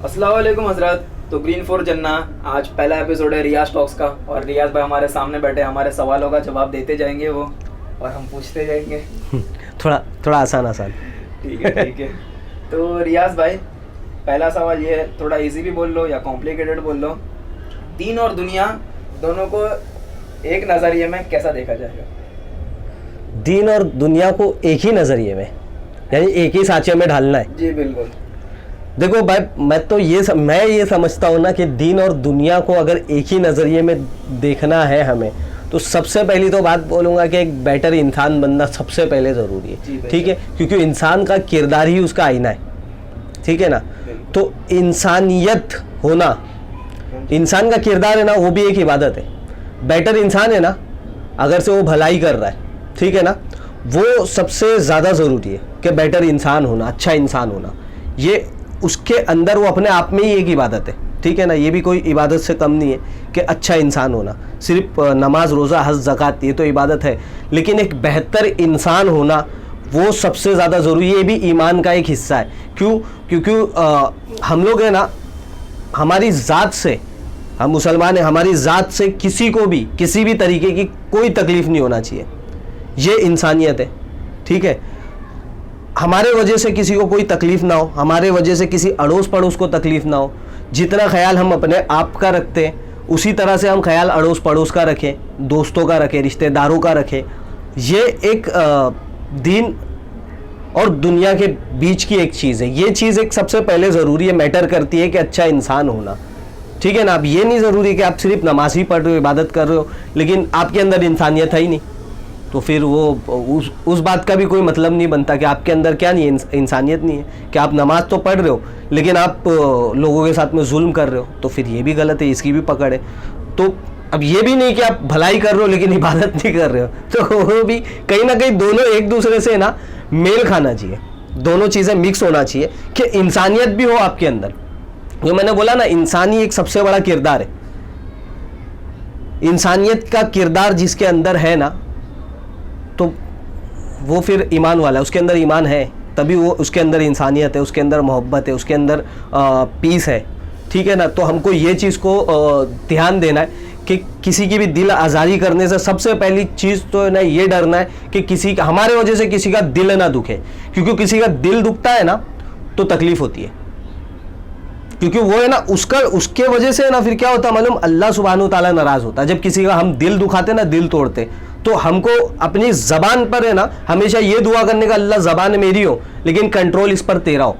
अस्सलाम वालेकुम हजरत। तो ग्रीन फॉर जन्ना आज पहला एपिसोड है रियाज टॉक्स का, और रियाज भाई हमारे सामने बैठे हमारे सवालों का जवाब देते जाएंगे वो, और हम पूछते जाएंगे। थोड़ा आसान। ठीक है। तो रियाज भाई, पहला सवाल ये है, थोड़ा इजी भी बोल लो या कॉम्प्लिकेटेड बोल लो। दीन और दुनिया दोनों को एक नज़रिए में कैसा देखा जाएगा? दीन और दुनिया को एक ही नज़रिए में, यानी एक ही सांचे में ढालना है। जी बिल्कुल। देखो भाई, मैं ये समझता हूँ ना कि दीन और दुनिया को अगर एक ही नज़रिए में देखना है हमें, तो सबसे पहली तो बात बोलूँगा कि एक बेटर इंसान बनना सबसे पहले ज़रूरी है। ठीक है, क्योंकि इंसान का किरदार ही उसका आईना है। ठीक है ना, तो इंसानियत होना, इंसान का किरदार है ना, वो भी एक इबादत है। बेटर इंसान है ना, अगर से वो भलाई कर रहा है, ठीक है ना, वो सबसे ज़्यादा ज़रूरी है कि बेटर इंसान होना, अच्छा इंसान होना। ये उसके अंदर वो अपने आप में ही एक इबादत है। ठीक है ना, ये भी कोई इबादत से कम नहीं है कि अच्छा इंसान होना। सिर्फ नमाज रोज़ा हज ज़कात ये तो इबादत है, लेकिन एक बेहतर इंसान होना वो सबसे ज़्यादा ज़रूरी है। ये भी ईमान का एक हिस्सा है। क्यों? क्योंकि हम लोग है ना, हमारी ज़ात से, हम मुसलमान हैं, हमारी ज़ात से किसी को भी किसी भी तरीके की कोई तकलीफ़ नहीं होना चाहिए। ये इंसानियत है। ठीक है, हमारे वजह से किसी को कोई तकलीफ़ ना हो, हमारे वजह से किसी अड़ोस पड़ोस को तकलीफ़ ना हो। जितना ख्याल हम अपने आप का रखते हैं, उसी तरह से हम ख्याल अड़ोस पड़ोस का रखें, दोस्तों का रखें, रिश्तेदारों का रखें। ये एक दीन और दुनिया के बीच की एक चीज़ है। ये चीज़ एक सबसे पहले ज़रूरी है, मैटर करती है कि अच्छा इंसान होना। ठीक है ना, अब ये नहीं ज़रूरी कि आप सिर्फ नमाज ही पढ़ रहे हो, इबादत कर रहे हो, लेकिन आपके अंदर इंसानियत है ही नहीं, तो फिर वो उस बात का भी कोई मतलब नहीं बनता कि आपके अंदर क्या नहीं है, इंसानियत नहीं है। कि आप नमाज तो पढ़ रहे हो लेकिन आप लोगों के साथ में जुल्म कर रहे हो, तो फिर ये भी गलत है, इसकी भी पकड़ है। तो अब ये भी नहीं कि आप भलाई कर रहे हो लेकिन इबादत नहीं कर रहे हो, तो वो भी कहीं ना कहीं दोनों एक दूसरे से ना मेल खाना चाहिए, दोनों चीज़ें मिक्स होना चाहिए कि इंसानियत भी हो आपके अंदर। जो मैंने बोला ना, इंसानी एक सबसे बड़ा किरदार है। इंसानियत का किरदार जिसके अंदर है ना, तो वो फिर ईमान वाला है, उसके अंदर ईमान है, तभी वो उसके अंदर इंसानियत है, उसके अंदर मोहब्बत है, उसके अंदर पीस है। ठीक है ना, तो हमको ये चीज़ को ध्यान देना है कि किसी की भी दिल आज़ारी करने से सबसे पहली चीज़ तो ना ये डरना है कि किसी का, हमारे वजह से किसी का दिल ना दुखे। क्योंकि किसी का दिल दुखता है ना तो तकलीफ़ होती है, क्योंकि वो है ना उसके वजह से ना फिर क्या होता है मालूम, अल्लाह सुब्हानहू ताला नाराज़ होता है। जब किसी का हम दिल दुखाते ना, दिल तोड़ते, तो हमको अपनी ज़बान पर है ना हमेशा ये दुआ करने का, अल्लाह ज़बान मेरी हो लेकिन कंट्रोल इस पर तेरा हो।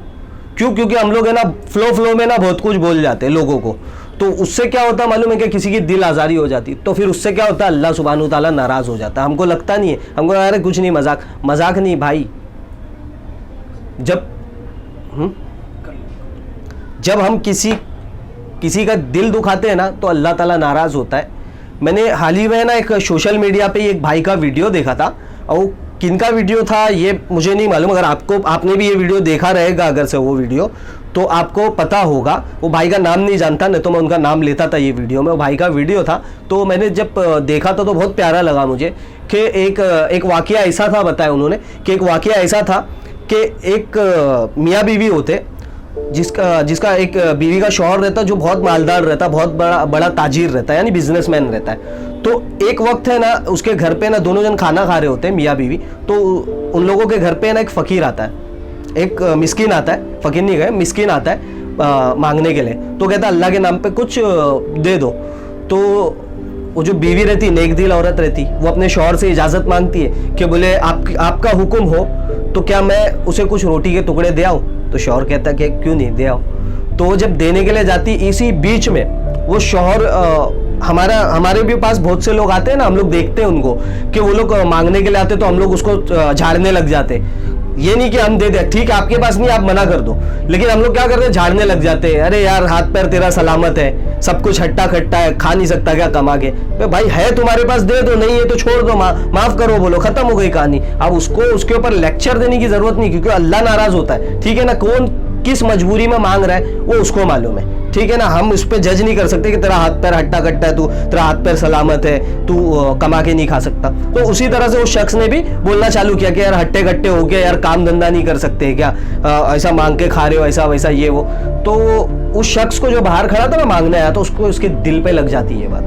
क्यों? क्योंकि हम लोग है ना फ्लो में ना बहुत कुछ बोल जाते हैं लोगों को, तो उससे क्या होता है मालूम है कि किसी की दिल आज़ारी हो जाती, तो फिर उससे क्या होता है, अल्लाह सुब्हानहू ताला नाराज़ हो जाता है। हमको लगता नहीं है, हमको अरे कुछ नहीं, मजाक नहीं भाई। जब हम किसी का दिल दुखाते हैं ना तो अल्लाह ताला नाराज़ होता है। मैंने हाल ही में ना एक सोशल मीडिया पे एक भाई का वीडियो देखा था, और वो किनका वीडियो था ये मुझे नहीं मालूम। अगर आपने भी ये वीडियो देखा रहेगा अगर से वो वीडियो, तो आपको पता होगा। वो भाई का नाम नहीं जानता, नहीं तो मैं उनका नाम लेता था ये वीडियो में। वो भाई का वीडियो था, तो मैंने जब देखा था तो बहुत प्यारा लगा मुझे कि एक वाक़या ऐसा था, बताया उन्होंने कि एक वाक़या ऐसा था कि एक मियाँ बीवी होते, जिसका एक बीवी का शौहर रहता जो बहुत मालदार रहता, बहुत बड़ा ताजिर रहता है, यानी बिजनेसमैन रहता है। तो एक वक्त है ना, उसके घर पे ना दोनों जन खाना खा रहे होते हैं, मियाँ बीवी। तो उन लोगों के घर पे ना एक फ़कीर आता है, एक मिस्किन आता है, फ़कीर नहीं गए, मिस्किन आता है मांगने के लिए। तो कहता है अल्लाह के नाम पे कुछ दे दो। तो वो जो बीवी रहती, नेक दिल औरत रहती, वो अपने शौहर से इजाज़त मांगती है कि बोले आपका हुक्म हो तो क्या मैं उसे कुछ रोटी के टुकड़े दे आऊँ? तो शौहर कहता है कि क्यों नहीं, दे आओ। तो वो जब देने के लिए जाती, इसी बीच में वो शौहर, हमारे भी पास बहुत से लोग आते हैं ना, हम लोग देखते हैं उनको कि वो लोग मांगने के लिए आते, तो हम लोग उसको झाड़ने लग जाते। ये नहीं कि हम दे दे, ठीक है आपके पास नहीं, आप मना कर दो, लेकिन हम लोग क्या करते हैं, झाड़ने लग जाते हैं। अरे यार हाथ पैर तेरा सलामत है, सब कुछ हट्टा खट्टा है, खा नहीं सकता क्या कमा के? भाई है तुम्हारे पास, दे दो, नहीं है तो छोड़ दो, माफ करो, बोलो, खत्म हो गई कहानी। अब उसके ऊपर लेक्चर देने की जरूरत नहीं, क्योंकि अल्लाह नाराज होता है। ठीक है ना, कौन किस मजबूरी में मांग रहा है वो उसको मालूम है। ठीक है ना, हम उस पर जज नहीं कर सकते कि तेरा हाथ पैर हट्टा कट्टा है, तू तेरा हाथ पैर सलामत है, तू कमा के नहीं खा सकता। तो उसी तरह से उस शख्स ने भी बोलना चालू किया कि यार हट्टे कट्टे हो गए यार, काम धंधा नहीं कर सकते क्या, ऐसा मांग के खा रहे हो, ऐसा वैसा ये वो। तो उस शख्स को जो बाहर खड़ा था ना मांगने आया, तो उसको उसके दिल पे लग जाती है ये बात,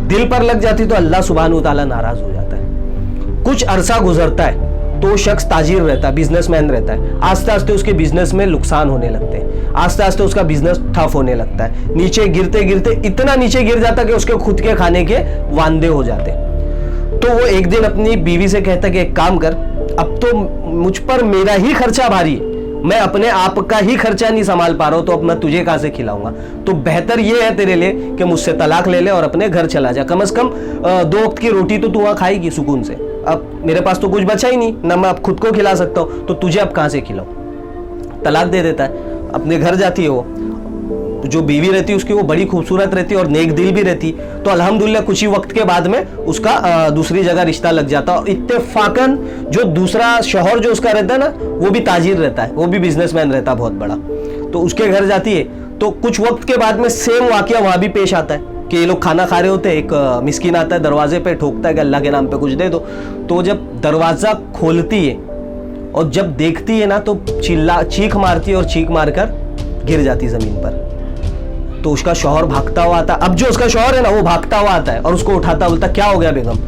दिल पर लग जाती तो अल्लाह सुब्हानहू तआला नाराज हो जाता है। कुछ अरसा गुजरता है तो वो शख्स ताजिर रहता है, बिजनेसमैन रहता है, आस्ते आस्ते उसके बिजनेस में नुकसान होने लगते हैं, आस्ते आस्ते उसका बिजनेस ठप होने लगता है, नीचे गिरते गिरते इतना नीचे गिर जाता है कि उसके खुद के खाने के वांदे हो जाते। तो वो एक दिन अपनी बीवी से कहता कि एक काम कर, अब तो मुझ पर मेरा ही खर्चा भारी है, मैं अपने आप का ही खर्चा नहीं संभाल पा रहा हूं, तो अब मैं तुझे कहां से खिलाऊंगा, तो बेहतर ये है तेरे लिए कि मुझसे तलाक ले ले और अपने घर चला जा, कम से कम 2 वक्त की रोटी तो तू वहां खाएगी सुकून से। अब मेरे पास तो कुछ बचा ही नहीं ना, मैं अब खुद को खिला सकता हूं, तो तुझे अब कहां से खिलाऊं। तलाक दे देता है, अपने घर जाती है वो। जो बीवी रहती है उसकी वो बड़ी खूबसूरत रहती है और नेक दिल भी रहती, तो अल्हम्दुलिल्लाह कुछ ही वक्त के बाद में उसका दूसरी जगह रिश्ता लग जाता है। और इत्तेफाकन जो दूसरा शौहर जो उसका रहता है ना, वो भी ताजिर रहता है, वो भी बिजनेसमैन रहता है बहुत बड़ा। तो उसके घर जाती है तो कुछ वक्त के बाद में सेम वाकया वहां भी पेश आता है कि ये लोग खाना खा रहे होते हैं, एक मिस्किन आता है दरवाजे पे, ठोकता है कि अल्लाह के नाम पे कुछ दे दो। तो जब दरवाजा खोलती है और जब देखती है ना, तो चीख मारती है और चीख मारकर गिर जाती जमीन पर। तो उसका शौहर भागता हुआ आता, अब जो उसका शौहर है ना वो भागता हुआ आता है और उसको उठाता, बोलता क्या हो गया बेगम।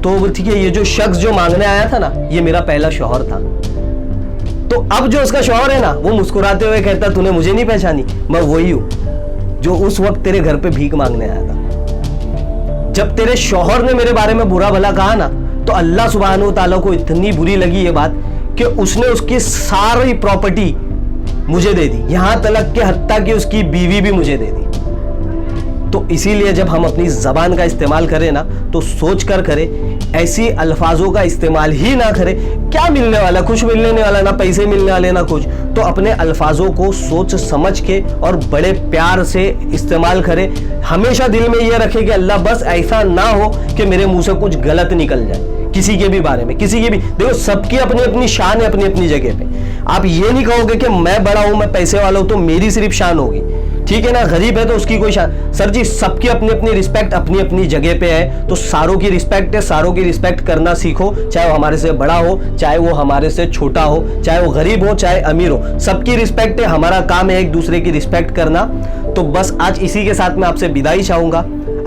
तो ठीक है, ये जो शख्स जो मांगने आया था ना, ये मेरा पहला शौहर था। तो अब जो उसका शौहर है ना, वो मुस्कुराते हुए कहता तूने मुझे नहीं पहचानी, मैं वही हूं जो उस वक्त तेरे घर पे भीख मांगने आया था। जब तेरे शौहर ने मेरे बारे में बुरा भला कहा ना, तो अल्लाह सुब्हानहू तआला को इतनी बुरी लगी ये बात कि उसने उसकी सारी प्रॉपर्टी मुझे दे दी, यहां तक कि हत्ता कि उसकी बीवी भी मुझे दे दी। तो इसीलिए जब हम अपनी जबान का इस्तेमाल करें ना, तो सोच कर करें, ऐसी अल्फाजों का इस्तेमाल ही ना करें। क्या मिलने वाला, कुछ मिलने वाला ना, पैसे मिलने वाले ना कुछ। तो अपने अल्फाजों को सोच समझ के और बड़े प्यार से इस्तेमाल करें। हमेशा दिल में यह रखें कि अल्लाह बस ऐसा ना हो कि मेरे मुंह से कुछ गलत निकल जाए किसी के भी बारे में, किसी के भी। देखो सबकी अपनी अपनी शान है अपनी अपनी जगह पे। आप ये नहीं कहोगे कि मैं बड़ा हूं, मैं पैसे वाला हूं, तो मेरी सिर्फ शान होगी, ठीक है ना, गरीब है तो उसकी कोई शान। सर जी, सबकी अपनी अपनी रिस्पेक्ट अपनी अपनी जगह पे है, तो सारों की रिस्पेक्ट है, सारों की रिस्पेक्ट करना सीखो, चाहे वो हमारे से बड़ा हो, चाहे वो हमारे से छोटा हो, चाहे वो गरीब हो, चाहे अमीर हो, सबकी रिस्पेक्ट है। हमारा काम है एक दूसरे की रिस्पेक्ट करना। तो बस आज इसी के साथ मैं आपसे विदाई चाहूंगा।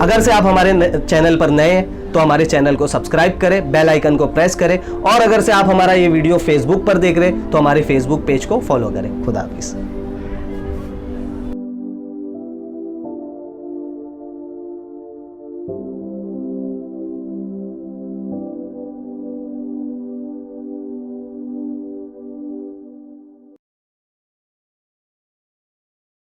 अगर से आप हमारे चैनल पर नए हैं तो हमारे चैनल को सब्सक्राइब करें, बेल आइकन को प्रेस करें, और अगर से आप हमारा ये वीडियो फेसबुक पर देख रहे हैं तो हमारे फेसबुक पेज को फॉलो करें। खुदा हाफिज़।